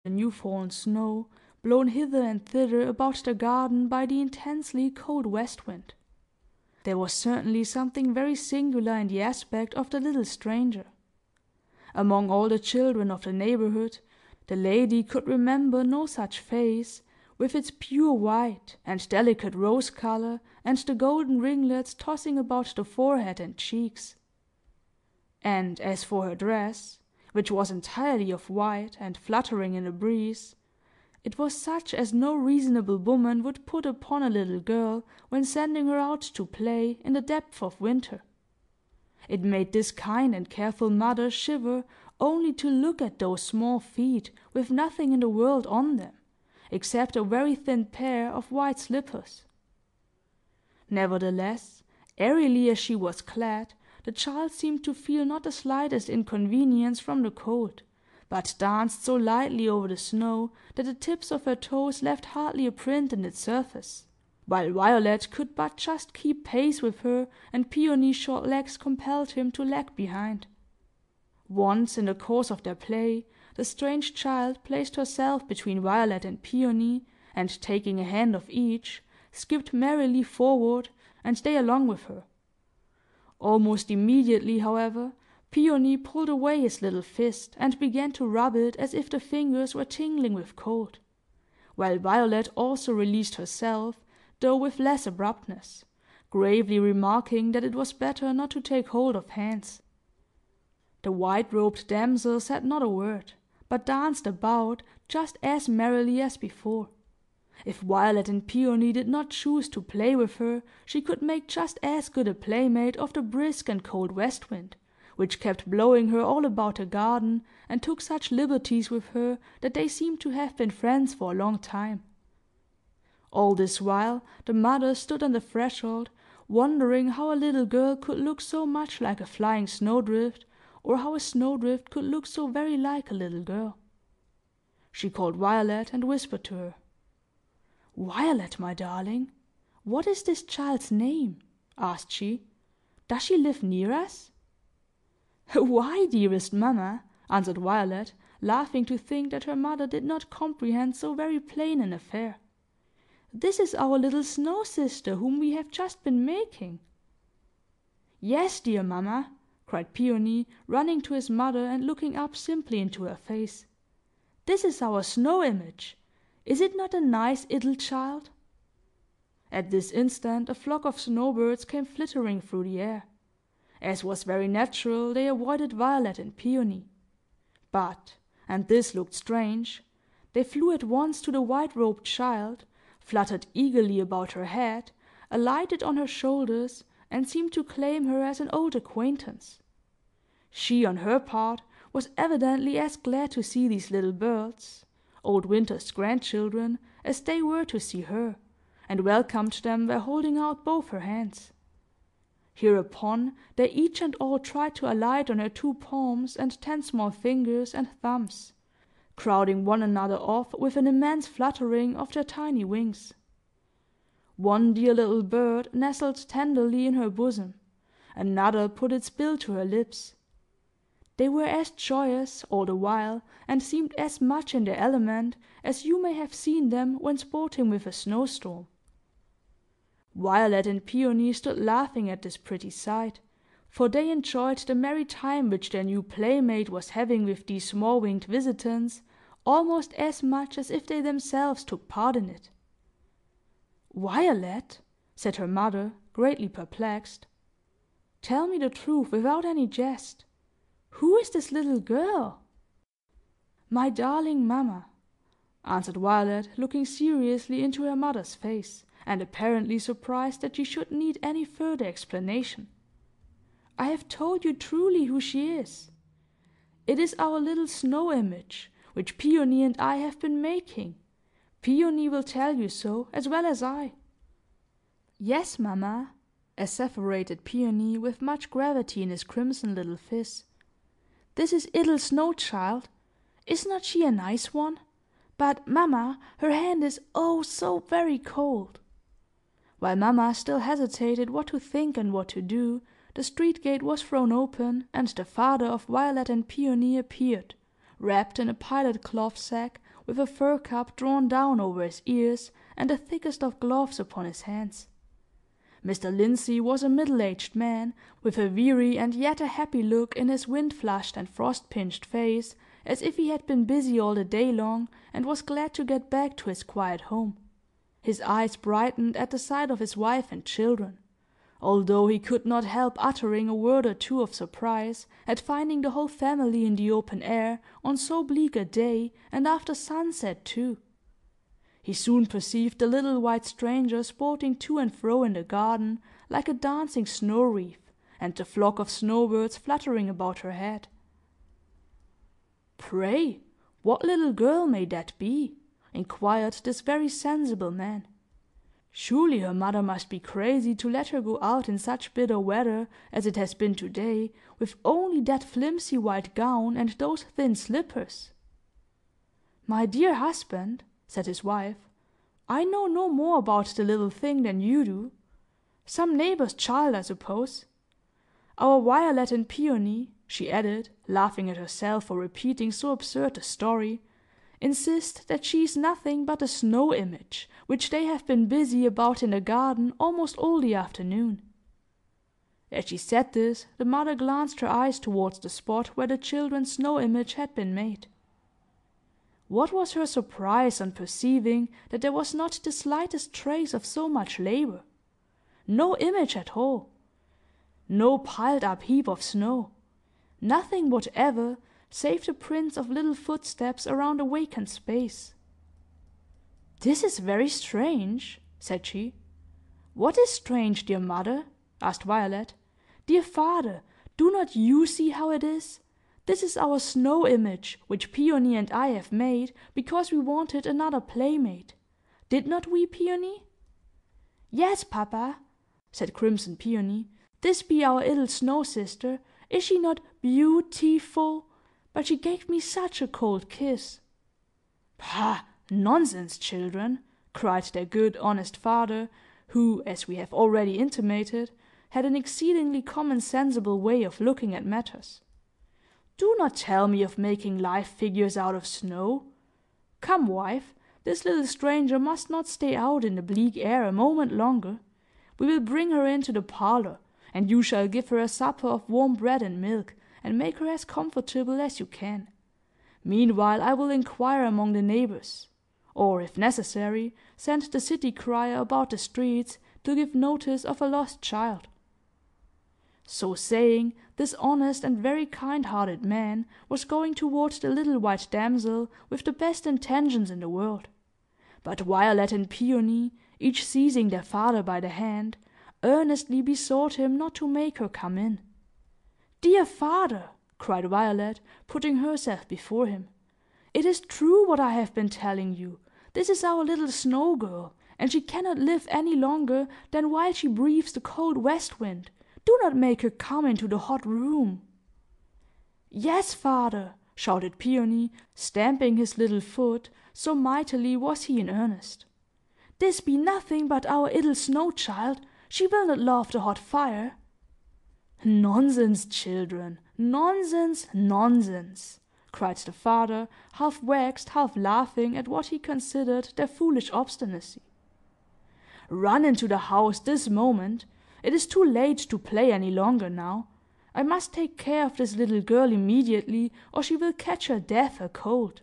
the new-fallen snow, blown hither and thither about the garden by the intensely cold west wind. There was certainly something very singular in the aspect of the little stranger. Among all the children of the neighbourhood, the lady could remember no such face, with its pure white, and delicate rose colour, and the golden ringlets tossing about the forehead and cheeks. And as for her dress, which was entirely of white, and fluttering in the breeze, it was such as no reasonable woman would put upon a little girl when sending her out to play in the depth of winter. It made this kind and careful mother shiver only to look at those small feet with nothing in the world on them, except a very thin pair of white slippers. Nevertheless, airily as she was clad, the child seemed to feel not the slightest inconvenience from the cold, but danced so lightly over the snow that the tips of her toes left hardly a print in its surface, while Violet could but just keep pace with her, and Peony's short legs compelled him to lag behind. Once, in the course of their play, the strange child placed herself between Violet and Peony, and taking a hand of each, skipped merrily forward, and they along with her. Almost immediately, however, Peony pulled away his little fist, and began to rub it as if the fingers were tingling with cold, while Violet also released herself, though with less abruptness, gravely remarking that it was better not to take hold of hands. The white-robed damsel said not a word, but danced about just as merrily as before. If Violet and Peony did not choose to play with her, she could make just as good a playmate of the brisk and cold west wind, which kept blowing her all about the garden, and took such liberties with her that they seemed to have been friends for a long time. All this while the mother stood on the threshold, wondering how a little girl could look so much like a flying snowdrift, or how a snowdrift could look so very like a little girl. She called Violet and whispered to her. "Violet, my darling, what is this child's name?" asked she. "Does she live near us?" "Why, dearest mamma," answered Violet, laughing to think that her mother did not comprehend so very plain an affair, "this is our little snow sister whom we have just been making." "Yes, dear mamma," cried Peony, running to his mother and looking up simply into her face. "This is our snow image. Is it not a nice 'ittle child?" At this instant a flock of snowbirds came flittering through the air. As was very natural, they avoided Violet and Peony. But, and this looked strange, they flew at once to the white-robed child, fluttered eagerly about her head, alighted on her shoulders, and seemed to claim her as an old acquaintance. She, on her part, was evidently as glad to see these little birds, old Winter's grandchildren, as they were to see her, and welcomed them by holding out both her hands. Hereupon they each and all tried to alight on her 2 palms and 10 small fingers and thumbs, crowding one another off with an immense fluttering of their tiny wings. One dear little bird nestled tenderly in her bosom, another put its bill to her lips. They were as joyous, all the while, and seemed as much in their element, as you may have seen them when sporting with a snowstorm. Violet and Peony stood laughing at this pretty sight, for they enjoyed the merry time which their new playmate was having with these small-winged visitants almost as much as if they themselves took part in it. "Violet," said her mother, greatly perplexed, "tell me the truth without any jest. Who is this little girl?" "My darling mamma," answered Violet, looking seriously into her mother's face, and apparently surprised that she should need any further explanation, "I have told you truly who she is. It is our little snow image, which Peony and I have been making. Peony will tell you so, as well as I." "Yes, mamma," asseverated Peony, with much gravity in his crimson little phiz. "This is 'ittle Snow child. Is not she a nice one? But, mamma, her hand is, oh, so very cold." While mamma still hesitated what to think and what to do, the street gate was thrown open, and the father of Violet and Peony appeared, wrapped in a pilot cloth sack, with a fur cap drawn down over his ears and the thickest of gloves upon his hands. Mr. Lindsey was a middle-aged man, with a weary and yet a happy look in his wind-flushed and frost-pinched face, as if he had been busy all the day long and was glad to get back to his quiet home. His eyes brightened at the sight of his wife and children, although he could not help uttering a word or two of surprise at finding the whole family in the open air on so bleak a day, and after sunset too. He soon perceived the little white stranger sporting to and fro in the garden like a dancing snow wreath, and the flock of snowbirds fluttering about her head. "Pray, what little girl may that be?" inquired this very sensible man. "Surely her mother must be crazy to let her go out in such bitter weather as it has been to-day, with only that flimsy white gown and those thin slippers." "My dear husband," said his wife, "I know no more about the little thing than you do. Some neighbor's child, I suppose. Our Violet and Peony," she added, laughing at herself for repeating so absurd a story, "insist that she is nothing but a snow image, which they have been busy about in the garden almost all the afternoon." As she said this, the mother glanced her eyes towards the spot where the children's snow image had been made. What was her surprise on perceiving that there was not the slightest trace of so much labor! No image at all! No piled-up heap of snow! Nothing whatever, save the prints of little footsteps around a vacant space. "This is very strange," said she. "What is strange, dear mother?" asked Violet. "Dear father, do not you see how it is? This is our snow image, which Peony and I have made because we wanted another playmate. Did not we, Peony?" "Yes, papa," said crimson Peony. "This be our little snow sister. Is she not beautiful? But she gave me such a cold kiss." "Pah! Nonsense, children!" cried their good, honest father, who, as we have already intimated, had an exceedingly common-sensible way of looking at matters. "Do not tell me of making live figures out of snow. Come, wife, this little stranger must not stay out in the bleak air a moment longer. We will bring her into the parlor, and you shall give her a supper of warm bread and milk, and make her as comfortable as you can. Meanwhile I will inquire among the neighbors, or, if necessary, send the city crier about the streets to give notice of a lost child." So saying, this honest and very kind-hearted man was going toward the little white damsel with the best intentions in the world; but Violet and Peony, each seizing their father by the hand, earnestly besought him not to make her come in. "Dear father," cried Violet, putting herself before him, "it is true what I have been telling you. This is our little snow girl, and she cannot live any longer than while she breathes the cold west wind. Do not make her come into the hot room." "Yes, father," shouted Peony, stamping his little foot, so mightily was he in earnest. "This be nothing but our little snow child. She will not love the hot fire." "Nonsense, children! Nonsense, nonsense!" cried the father, half vexed, half laughing at what he considered their foolish obstinacy. "Run into the house this moment. It is too late to play any longer now. I must take care of this little girl immediately, or she will catch her death a cold."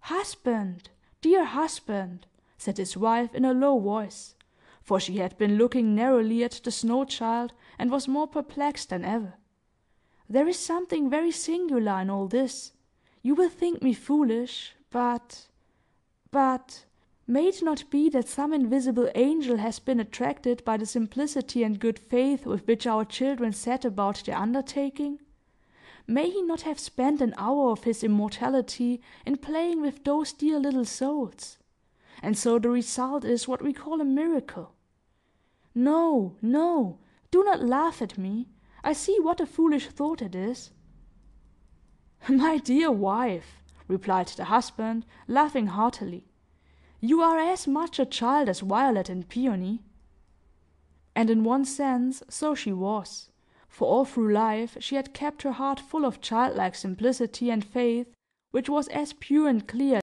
"Husband, dear husband," said his wife in a low voice, for she had been looking narrowly at the snow-child, and was more perplexed than ever, "there is something very singular in all this. You will think me foolish, but may it not be that some invisible angel has been attracted by the simplicity and good faith with which our children set about their undertaking? May he not have spent an hour of his immortality in playing with those dear little souls? And so the result is what we call a miracle. No, no! Do not laugh at me. I see what a foolish thought it is." "My dear wife," replied the husband, laughing heartily, "you are as much a child as Violet and Peony." And in one sense so she was, for all through life she had kept her heart full of childlike simplicity and faith, which was as pure and clear